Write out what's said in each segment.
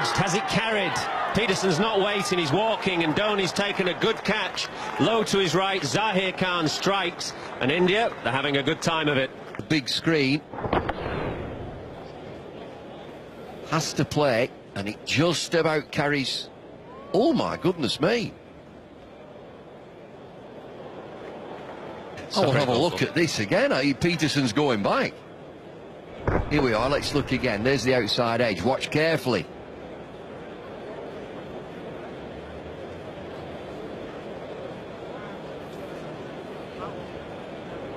edged. Has it carried? Peterson's not waiting, he's walking, and Dhoni's taken a good catch. Low to his right, Zahir Khan strikes, and India, they're having a good time of it. The big screen has to play, and it just about carries. Oh my goodness me. I'll have a look at this again. Peterson's going back. Here we are, let's look again. There's the outside edge, watch carefully.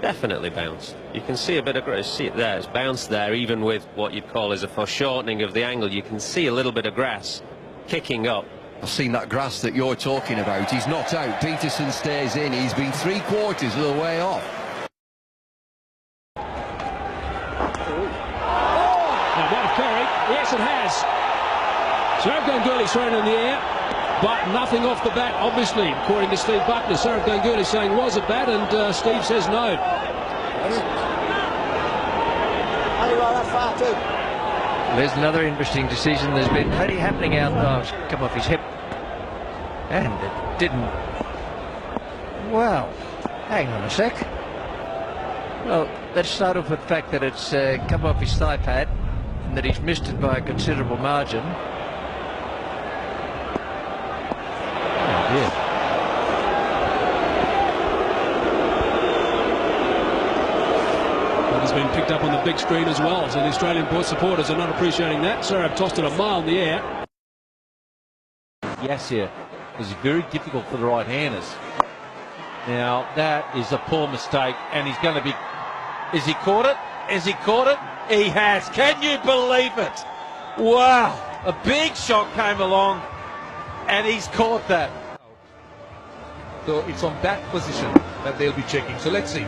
Definitely bounced. You can see a bit of grass. See it there. It's bounced there, even with what you'd call as a foreshortening of the angle. You can see a little bit of grass kicking up. I've seen that grass that you're talking about. He's not out. Peterson stays in. He's been 3/4 of the way off. Now, might have carried. Yes, it has. Sourav Ganguly's thrown in the air, but nothing off the bat, obviously, according to Steve Buckner. Sourav Ganguly saying, was it bat? And Steve says no. There's another interesting decision. There's been plenty happening out there. Come off his hip. And it didn't. Well, hang on a sec. Well, let's start off with the fact that it's come off his thigh pad and that he's missed it by a considerable margin. Oh, dear. Has been picked up on the big screen as well, so the Australian Port supporters are not appreciating that. Sourav tossed it a mile in the air. Yes, yeah, it was very difficult for the right-handers. Now that is a poor mistake, and he's going to be. Has he caught it? Has he caught it? He has. Can you believe it? Wow! A big shot came along, and he's caught that. So it's on that position that they'll be checking. So let's see.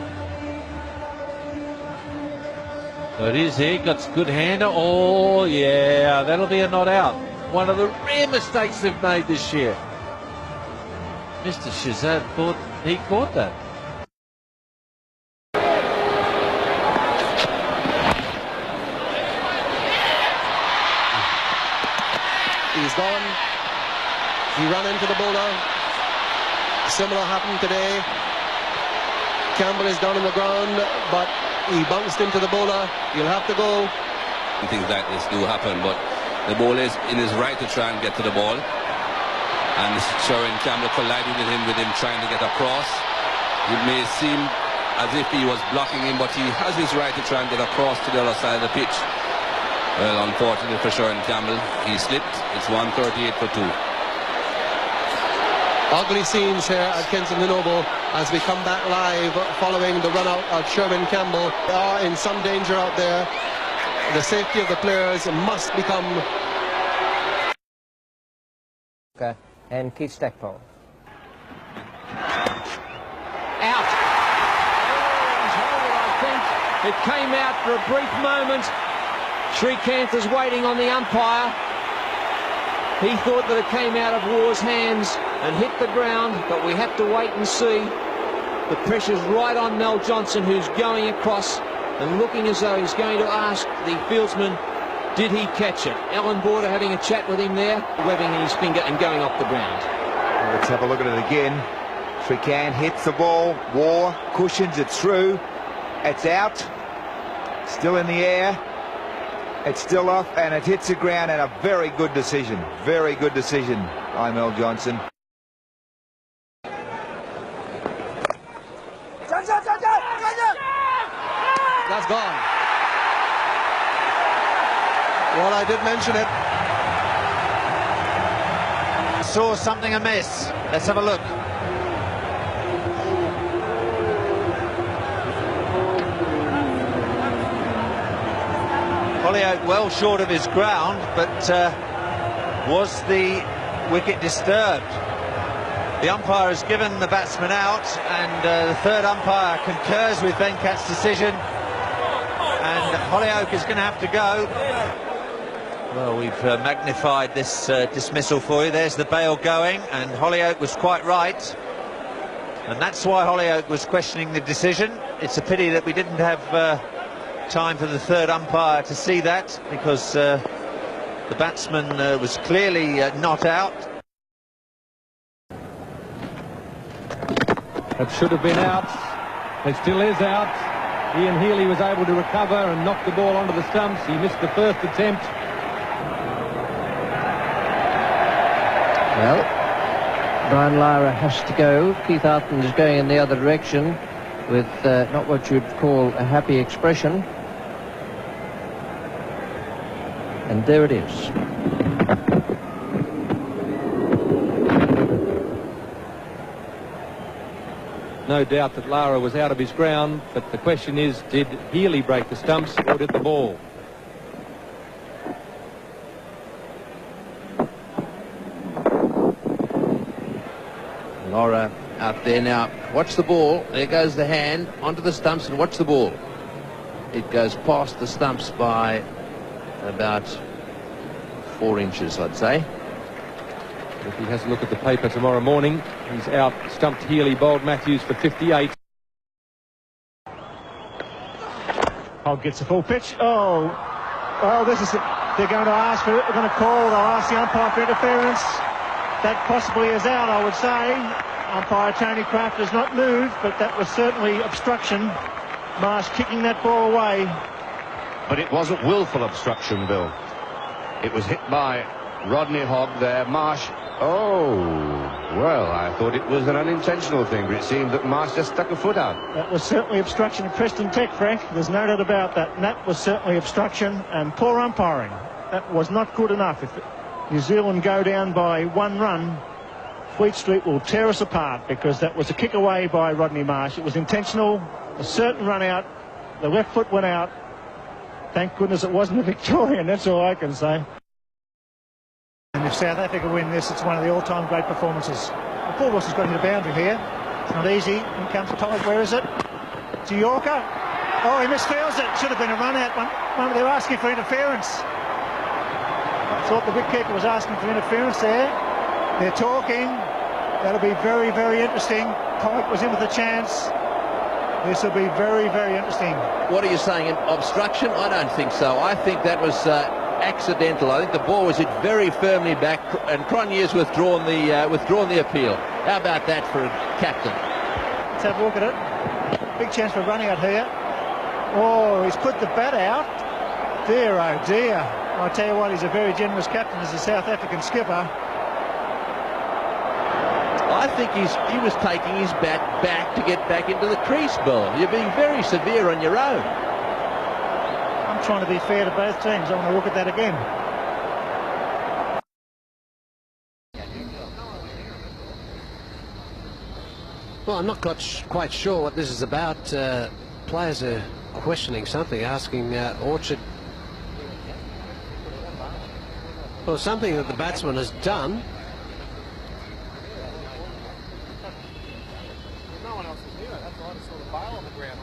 So it is here, got good hander. Oh yeah, that'll be a not out. One of the rare mistakes they've made this year. Mr. Shazad thought he caught that. He's gone. He ran into the bowler. Similar happened today. Campbell is down on the ground, but he bounced into the bowler. You'll have to go. Things like this do happen, but the bowler is in his right to try and get to the ball. And Sharon Campbell collided with him trying to get across. It may seem as if he was blocking him, but he has his right to try and get across to the other side of the pitch. Well, unfortunately for Sharon Campbell, he slipped. It's 138 for 2. Ugly scenes here at Kensington Oval as we come back live following the run-out of Sherwin Campbell. They are in some danger out there. The safety of the players must become... And Keith Stackpole. Out. I think it came out for a brief moment. Shrikant is waiting on the umpire. He thought that it came out of War's hands and hit the ground, but we have to wait and see. The pressure's right on Mel Johnson, who's going across and looking as though he's going to ask the fieldsman, did he catch it? Alan Border having a chat with him there, webbing his finger and going off the ground. Let's have a look at it again. Shrikant hits the ball. War cushions it through. It's out. Still in the air. It's still off, and it hits the ground, and a very good decision. Very good decision by Mel Johnson. That's gone. Well, I did mention it. Saw something amiss. Let's have a look. Holyoake well short of his ground, but was the wicket disturbed? The umpire has given the batsman out, and the third umpire concurs with Venkat's decision, and Holyoake is going to have to go. Well, we've magnified this dismissal for you. There's the bail going, and Holyoake was quite right, and that's why Holyoake was questioning the decision. It's a pity that we didn't have time for the third umpire to see that, because The batsman was clearly not out. It should have been out. It still is out. Ian Healy was able to recover and knock the ball onto the stumps. He missed the first attempt. Well, Brian Lara has to go. Keith Arton is going in the other direction with not what you'd call a happy expression. And there it is. No doubt that Lara was out of his ground, but the question is, did Healy break the stumps or did the ball? Lara out there now. Watch the ball. There goes the hand onto the stumps, and watch the ball. It goes past the stumps by about 4 inches, I'd say. If he has a look at the paper tomorrow morning, he's out stumped Healy, bowled Matthews for 58. Hogg gets a full pitch. Oh, well, this is it. They're going to ask for it. They're going to call. They'll ask the umpire for interference. That possibly is out, I would say. Umpire Tony Kraft has not moved, but that was certainly obstruction. Marsh kicking that ball away. But it wasn't willful obstruction, Bill. It was hit by Rodney Hogg there. Marsh. Oh, well, I thought it was an unintentional thing, but it seemed that Marsh just stuck a foot out. That was certainly obstruction of Preston Tech, Frank. There's no doubt about that. And that was certainly obstruction and poor umpiring. That was not good enough. If New Zealand go down by 1 run, Fleet Street will tear us apart, because that was a kick away by Rodney Marsh. It was intentional, a certain run out. The left foot went out. Thank goodness it wasn't a Victorian, that's all I can say. And if South Africa win this, it's one of the all-time great performances. Paul Wilson's got him the boundary here. It's not easy. In comes Todd. Where is it? To Yorker. Oh, he misfields it. Should have been a run out. One, they're asking for interference. I thought the wicketkeeper was asking for interference there. They're talking. That'll be very, very interesting. Pollock was in with a chance. This will be very, very interesting. What are you saying? Obstruction? I don't think so. I think that was accidental. I think the ball was hit very firmly back, and Cronje's withdrawn the appeal. How about that for a captain? Let's have a look at it. Big chance for running out here. Oh, he's put the bat out. Dear, oh dear. I tell you what, he's a very generous captain as a South African skipper. I think he was taking his bat back to get back into the crease, Bill. You're being very severe on your own. I'm trying to be fair to both teams. I want to look at that again. Well, I'm not quite sure what this is about. Players are questioning something, asking Orchard. Well, something that the batsman has done.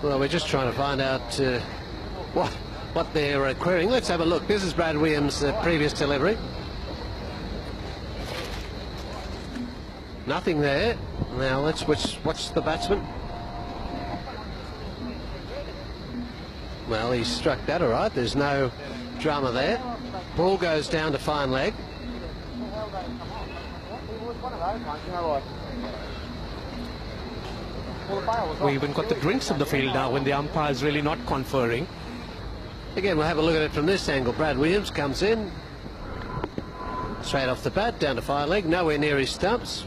Well, we're just trying to find out what they're querying. Let's have a look. This is Brad Williams' previous delivery. Nothing there. Now let's watch the batsman. Well, he struck that all right. There's no drama there. Ball goes down to fine leg. We even got the drinks of the field now when the umpire is really not conferring. Again, we'll have a look at it from this angle. Brad Williams comes in. Straight off the bat, down to fine leg, nowhere near his stumps.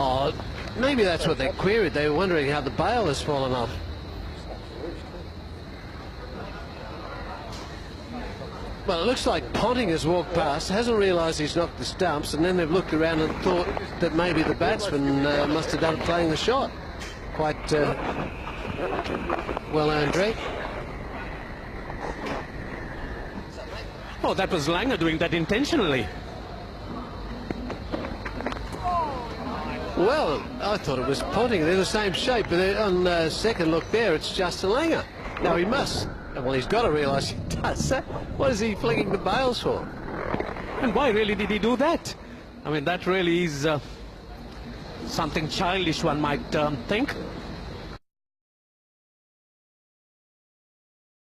Oh, maybe that's what they queried. They were wondering how the bail has fallen off. Well, it looks like Ponting has walked past, hasn't realised he's knocked the stumps, and then they've looked around and thought that maybe the batsman must have done playing the shot. Quite well-earned drink. Oh, that was Langer doing that intentionally. Well, I thought it was Ponting. They're the same shape, but on second look there, it's Justin Langer. Now he must. Well, he's got to realise he does that. What is he flinging the bails for? And why really did he do that? I mean, that really is something childish, one might think.